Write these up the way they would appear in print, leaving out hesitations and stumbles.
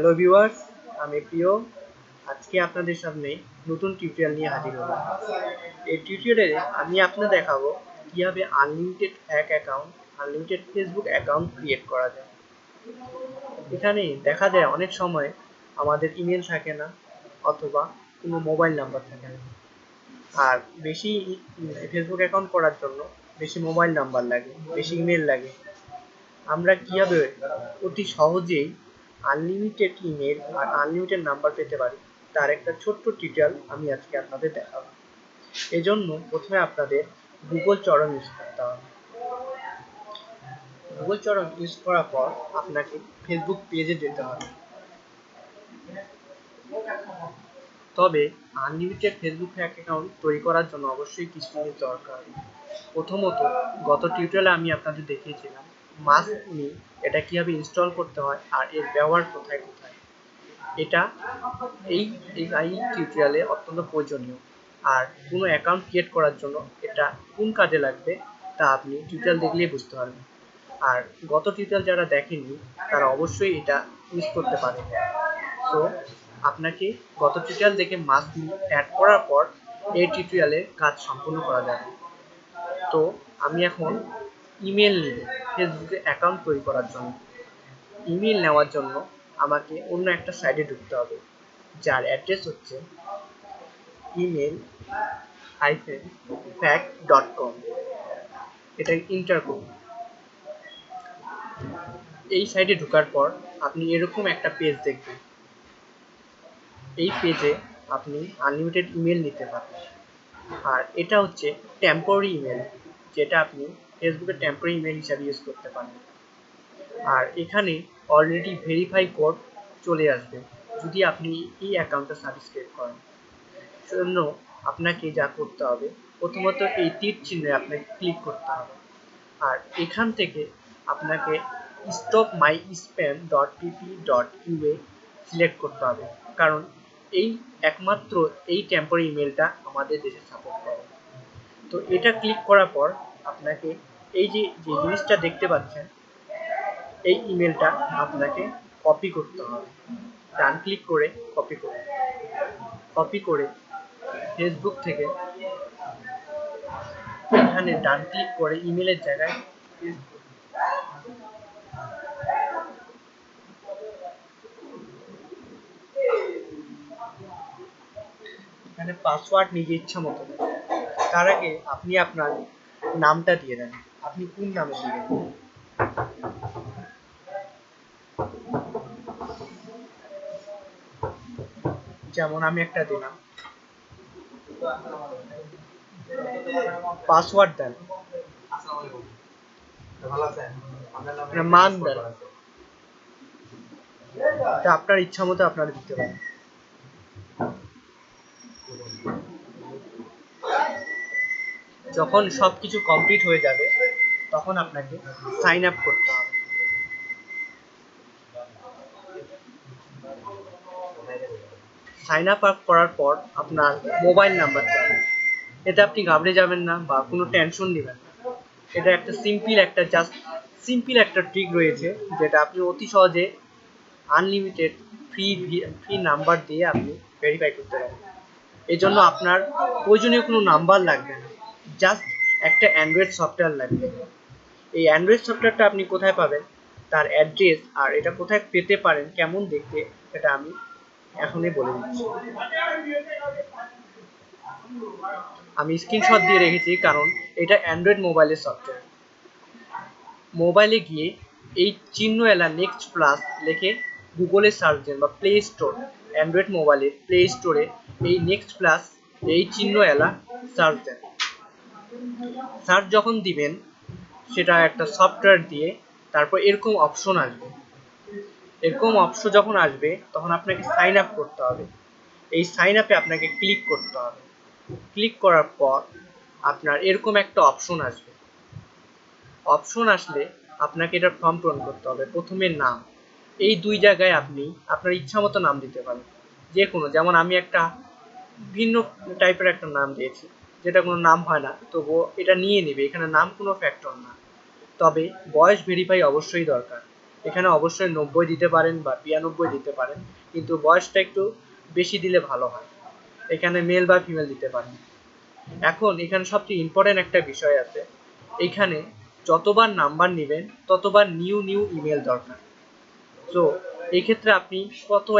Hello viewers, আমি প্রিয়। আজকে আপনাদের সামনে নতুন টিউটোরিয়াল নিয়ে হাজির হলাম। এই টিউটোরিয়ালে আমি আপনাদের দেখাবো কিভাবে unlimited unlimited Facebook account create করা যায়। এখানে দেখা যায় অনেক সময় আমাদের ইমেল থাকে না অথবা কোনো মোবাইল নাম্বার থাকে না, আর বেশি ফেসবুক অ্যাকাউন্ট করার জন্য বেশি মোবাইল নাম্বার লাগে, বেশি ইমেল লাগে। আমরা কিভাবে অতি সহজেই আনলিমিটেড ইমেল আর আনলিমিটেড নাম্বার পেতে পারি তার একটা ছোট্ট টিউটোরিয়াল আমি আজকে আপনাদের দেখাবো। এজন্য প্রথমে আপনাদের গুগল চরম ইউজ করতে হবে। গুগল চরম ইউজ করার পর আপনাকে ফেসবুক পেজে যেতে হবে। তবে আনলিমিটেড ফেসবুক অ্যাকাউন্ট তৈরি করার জন্য অবশ্যই কিছু জিনিস দরকার। প্রথমত, গত টিউটোরিয়ালে আমি আপনাদের দেখিয়েছিলাম মাস্ক মি এটা কিভাবে ইনস্টল করতে হয় আর এর ব্যবহার কোথায় কোথায়। এটা এই টিউটোরিয়ালে অত্যন্ত প্রয়োজনীয়। আর কোনো অ্যাকাউন্ট ক্রিয়েট করার জন্য এটা কোন কাজে লাগবে তা আপনি টিউটোরিয়াল দেখলেই বুঝতে পারবেন। আর গত টিউটোরিয়াল যারা দেখেননি তারা অবশ্যই এটা ইউজ করতে পারে। তো আপনাকে গত টিউটোরিয়াল দেখে মাস্ক অ্যাড করার পর এই টিউটোরিয়ালের কাজ সম্পূর্ণ করা যাবে। তো আমি এখন ইমেল নিব ফেসবুকে অ্যাকাউন্ট তৈরি করার জন্য। ইমেল নেওয়ার জন্য আমাকে অন্য একটা সাইটে ঢুকতে হবে, যার অ্যাড্রেস হচ্ছে email-fact.com। এটা এন্টার করুন। এই সাইটে ঢোকার পর আপনি এরকম একটা পেজ দেখবেন। এই পেজে আপনি আনলিমিটেড ইমেল নিতে পারবেন। আর এটা হচ্ছে টেম্পোরারি ইমেল, যেটা আপনি ফেসবুকে টেম্পোরারি ইমেল হিসাবে ইউজ করতে পারেন। আর এখানে অলরেডি ভেরিফাই কোড চলে আসবে যদি আপনি এই অ্যাকাউন্টটা সাবস্ক্রাইব করেন। জন্য আপনাকে যা করতে হবে, প্রথমত এই তীর চিহ্নে আপনাকে ক্লিক করতে হবে। আর এখান থেকে আপনাকে stopmyspam.pp.ua সিলেক্ট করতে হবে, কারণ একমাত্র এই টেম্পোরারি ইমেলটা আমাদের দেশে সাপোর্ট করে। তো এটা ক্লিক করার পর আপনাকে এই যে জিনিসটা দেখতে পাচ্ছেন, এই ইমেলটা আপনাকে কপি করতে হবে। ডান ক্লিক করে কপি করে ফেসবুক থেকে এখানে ডান ক্লিক করে ইমেলের জায়গায় এখানে পাসওয়ার্ড নিজের ইচ্ছা মতো দেন। তার আগে আপনি আপনার নামটা দিয়ে দেন, আপনি কোন নামে দিবেন। যেমন আমি একটা দিলাম, পাসওয়ার্ড দেন, মান দেন, আপনার ইচ্ছা মতো আপনারা দিতে পারেন। যখন সবকিছু কমপ্লিট হয়ে যাবে তখন আপনাকে সাইন আপ করতে হবে। সাইন আপ করার পর আপনার মোবাইল নাম্বার চাইবে। এতে আপনি ঘাবড়ে যাবেন না বা কোনো টেনশন নেবেন না। এটা একটা সিম্পল একটা ট্রিক রয়েছে, যেটা আপনি অতি সহজে আনলিমিটেড ফ্রি নাম্বার দিয়ে আপনি ভেরিফাই করতে পারেন। এই জন্য আপনার প্রয়োজনীয় কোনো নাম্বার লাগবে না, জাস্ট একটা অ্যান্ড্রয়েড সফটওয়্যার লাগবে। এই অ্যান্ড্রয়েড সফটওয়্যারটা আপনি কোথায় পাবেন, তার অ্যাড্রেস আর এটা কোথায় পেতে পারেন, কেমন দেখতে, এটা আমি এখনই বলে দিচ্ছি। আমি স্ক্রিনশট দিয়ে রেখেছি, কারণ এটা অ্যান্ড্রয়েড মোবাইলের সফটওয়্যার। মোবাইলে গিয়ে এই চিহ্ন এলা নেক্সট প্লাস লিখে গুগলে সার্চ দেন বা প্লে স্টোর, অ্যান্ড্রয়েড মোবাইলের প্লে স্টোরে এই নেক্সট প্লাস এই চিহ্ন এলা সার্চ দেন। সার্চ যখন দিবেন, সেটা একটা সফটওয়্যার দিয়ে তারপর এরকম অপশন আসবে। এরকম অপশন যখন আসবে তখন আপনাকে সাইন আপ করতে হবে। এই সাইন আপে আপনাকে ক্লিক করতে হবে। ক্লিক করার পর আপনার এরকম একটা অপশন আসবে। অপশন আসলে আপনাকে এটার ফর্ম পূরণ করতে হবে। প্রথমে নাম, এই দুই জায়গায় আপনি আপনার ইচ্ছা মতো নাম দিতে পারেন, যে কোনো। যেমন আমি একটা ভিন্ন টাইপের একটা নাম দিয়েছি, যেটা কোনো নাম হয় না, তবুও এটা নিয়ে নেবে, এখানে নাম কোনো ফ্যাক্টর না। তবে বয়স ভেরিফাই অবশ্যই দরকার। এখানে অবশ্যই 90 দিতে পারেন বা 92 দিতে পারেন, কিন্তু বয়সটা একটু বেশি দিলে ভালো হয়। এখানে মেল বা ফিমেল দিতে পারেন। এখন এখানে সবচেয়ে ইম্পর্টেন্ট একটা বিষয় আছে, এখানে যতবার নাম্বার নেবেন ততবার নিউ নিউ ইমেল দরকার। তো এই ক্ষেত্রে আপনি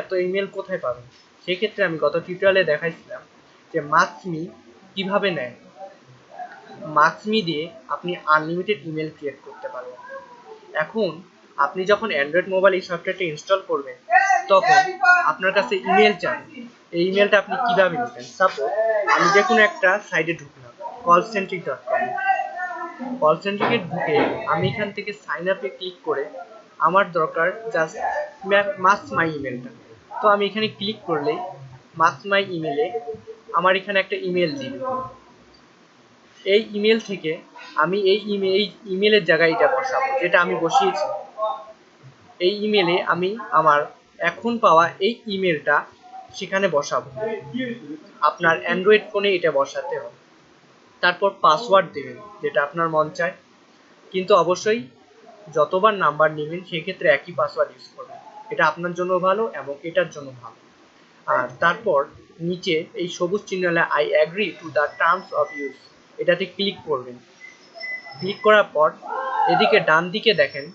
এত ইমেল কোথায় পাবেন? সেই ক্ষেত্রে আমি গত টিউটোরিয়ালে দেখাইছিলাম যে মার্কসমি কিভাবে নেয়। মার্কসমি দিয়ে আপনি আনলিমিটেড ইমেল ক্রিয়েট করতে পারবেন। এখন আপনি যখন অ্যান্ড্রয়েড মোবাইল এই সফটওয়্যারটা ইনস্টল করবেন তখন আপনার কাছে ইমেল চাই। এই ইমেলটা আপনি কিভাবে নেবেন? সাপোজ আমি যে কোনো একটা সাইটে ঢুকলাম, callcentric.com। callcentric ঢুকে আমি এখান থেকে সাইন আপে ক্লিক করে আমার দরকার জাস্ট মাস্ট মাই ইমেলটা। তো আমি এখানে ক্লিক করলেই মাস্ট মাই ইমেলে আমার এখানে একটা ইমেল দিবে। এই ইমেল থেকে আমি এই ইমেলের জায়গায় এটা বসাবো যেটা আমি বসিয়েছি। এই ইমেলে আমি আমার এখন পাওয়া এই ইমেলটা সেখানে বসাবো। আপনার অ্যান্ড্রয়েড ফোনে এটা বসাতে হবে। তারপর পাসওয়ার্ড দেবেন যেটা আপনার মন চায়, কিন্তু অবশ্যই যতবার নাম্বার নেবেন সেক্ষেত্রে একই পাসওয়ার্ড ইউজ করবেন। এটা আপনার জন্য ভালো এবং এটার জন্য ভালো। আর তারপর নিচে এই সবুজ চিহ্নলে I agree to the terms of use, এটাতে ক্লিক করবেন। ক্লিক করার পর এদিকে ডান দিকে দেখেন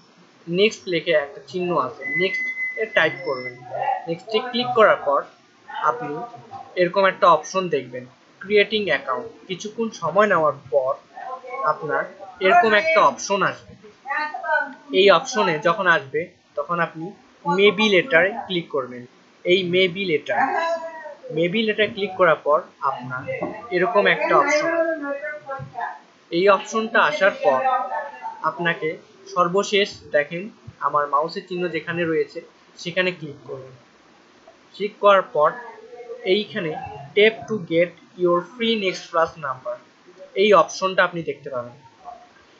নেক্সট লেখে একটা চিহ্ন আছে, নেক্সট এ টাইপ করবেন। নেক্সটে ক্লিক করার পর আপনি এরকম একটা অপশন দেখবেন, ক্রিয়েটিং অ্যাকাউন্ট। কিছুক্ষণ সময় নেওয়ার পর আপনার এরকম একটা অপশন আসবে। এই অপশনে যখন আসবে তখন আপনি মেবি লেটারে ক্লিক করবেন। এই মেবি লেটারে ক্লিক করার পর আপনার এরকম একটা অপশন, এই অপশনটা আসার পর আপনাকে সর্বশেষ দেখেন আমার মাউসের চিহ্ন যেখানে রয়েছে সেখানে ক্লিক করবেন। ক্লিক করার পর এইখানে tap to get your free next plus number, এই অপশনটা আপনি দেখতে পাবেন।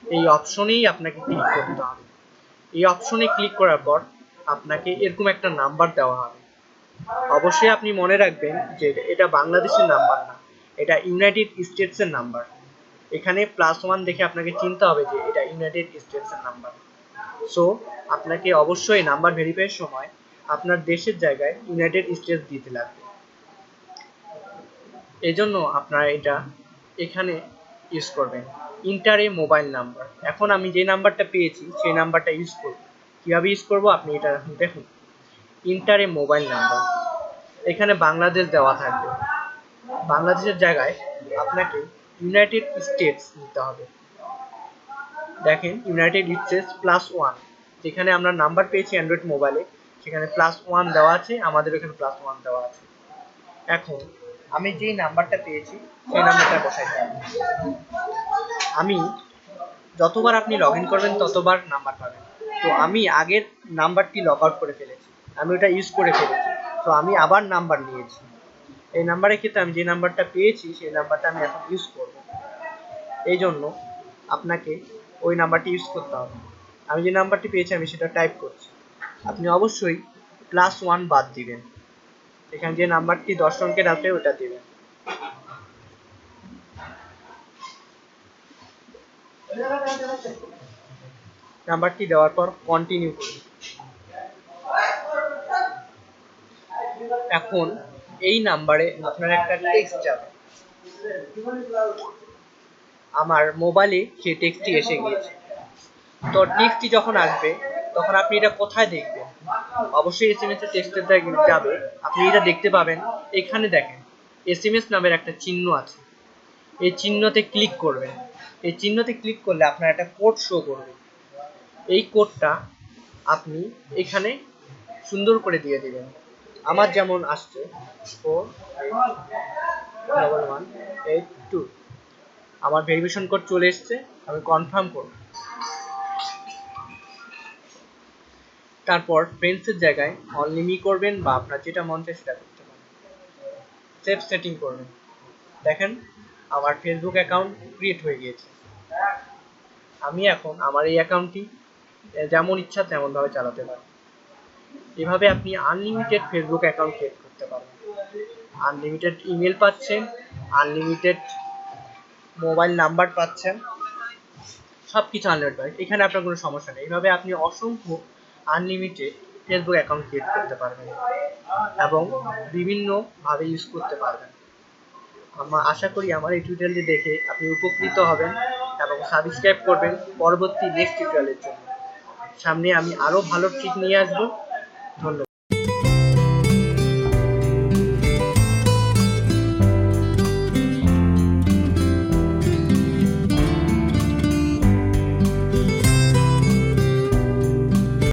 এই অপশনেই আপনাকে ক্লিক করতে হবে। এই অপশনে ক্লিক করার পর আপনাকে এরকম একটা নাম্বার দেওয়া হবে। অবশ্যই আপনি মনে রাখবেন যে এটা বাংলাদেশের নাম্বার না, এটা ইউনাইটেড স্টেটসের নাম্বার। এখানে +1 দেখে আপনাকে চিনতে হবে যে এটা ইউনাইটেড স্টেটসের নাম্বার। সো আপনাকে অবশ্যই নাম্বার ভেরিফাইয়ের সময় আপনার দেশের জায়গায় ইউনাইটেড স্টেটস দিতে লাগবে। এজন্য আপনারা এটা এখানে ইউজ করবেন, ইন্টার এ মোবাইল নাম্বার। এখন আমি যে নাম্বারটা পেয়েছি সেই নাম্বারটা ইউজ করব। কিভাবে ইউজ করব আপনি এটা এখন দেখুন। ইন্টার এ মোবাইল নাম্বার, এখানে বাংলাদেশ দেওয়া থাকবে। বাংলাদেশের জায়গায় আপনাকে ইউনাইটেড স্টেটস নিতে হবে। দেখেন ইউনাইটেড স্টেটস +1, যেখানে আমরা নাম্বার পেয়েছি অ্যান্ড্রয়েড মোবাইলে সেখানে +1 দেওয়া আছে, আমাদের এখানে +1 দেওয়া আছে। এখন আমি যেই নাম্বারটা পেয়েছি সেই নাম্বারটা বসাইতে হবে। আমি যতবার আপনি লগ ইন করবেন ততবার নাম্বার পাবেন। তো আমি আগের নাম্বারটি লগ আউট করে ফেলেছি, আমি ওটা ইউজ করে ফেলেছি। তো আমি আবার নাম্বার নিয়েছি। এই নাম্বারের ক্ষেত্রে আমি যে নাম্বারটা পেয়েছি সেই নাম্বারটা আমি এখন ইউজ করব। এই জন্য আপনাকে ওই নাম্বারটি ইউজ করতে হবে। আমি যে নাম্বারটি পেয়েছি আমি সেটা টাইপ করছি। আপনি অবশ্যই +1 বাদ দিবেন, এখানে যে নাম্বারটি 10 অঙ্কের আছে ওটা দিবেন। নাম্বারটি দেওয়ার পর কন্টিনিউ করুন। এখন এই নাম্বারে আপনার একটা টেক্সট যাবে। আমার মোবাইলে সেই টেক্সটটি এসে গিয়েছে। তো টেক্সটটি যখন আসবে তখন আপনি এটা কোথায় দেখবেন? অবশ্যই এসএমএস এর টেক্সটে যাবে, আপনি এটা দেখতে পাবেন। এখানে দেখেন এসএমএস নামের একটা চিহ্ন আছে, এই চিহ্নতে ক্লিক করবেন। এই চিহ্নতে ক্লিক করলে আপনার একটা কোড শো করবে। এই কোডটা আপনি এখানে সুন্দর করে দিয়ে দিবেন। আমার যেমন আসছে 481182, আমার ভেরিফিকেশন কোড চলে এসেছে, আমি কনফার্ম করব। তারপর ফ্রেন্ডসের জায়গায় অনলি মি করবেন বা আপনার যেটা মন চায় সেটা করতে পারেন। সেভ সেটিং করবেন। দেখেন আমার ফেসবুক অ্যাকাউন্ট ক্রিয়েট হয়ে গিয়েছে। আমি এখন আমার এই অ্যাকাউন্টটি যেমন ইচ্ছা তেমন ভাবে চালাতে পারি। এভাবে আপনি আনলিমিটেড ফেসবুক অ্যাকাউন্ট ক্রিয়েট করতে পারবেন। আনলিমিটেড ইমেল পাচ্ছেন, আনলিমিটেড মোবাইল নাম্বার পাচ্ছেন, সবকিছু আনলিমিটেড পাবেন। এখানে আপনার কোনো সমস্যা নেই। এইভাবে আপনি অসংখ্য আনলিমিটেড ফেসবুক অ্যাকাউন্ট ক্রিয়েট করতে পারবেন এবং বিভিন্নভাবে ইউজ করতে পারবেন। আশা করি আমার এই টিউটোরিয়ালটি দেখে আপনি উপকৃত হবেন এবং সাবস্ক্রাইব করবেন পরবর্তী নেক্সট টিউটোরিয়ালের জন্য। সামনে আমি আরো ভালো ট্রিক নিয়ে আসবো। ধন্যবাদ।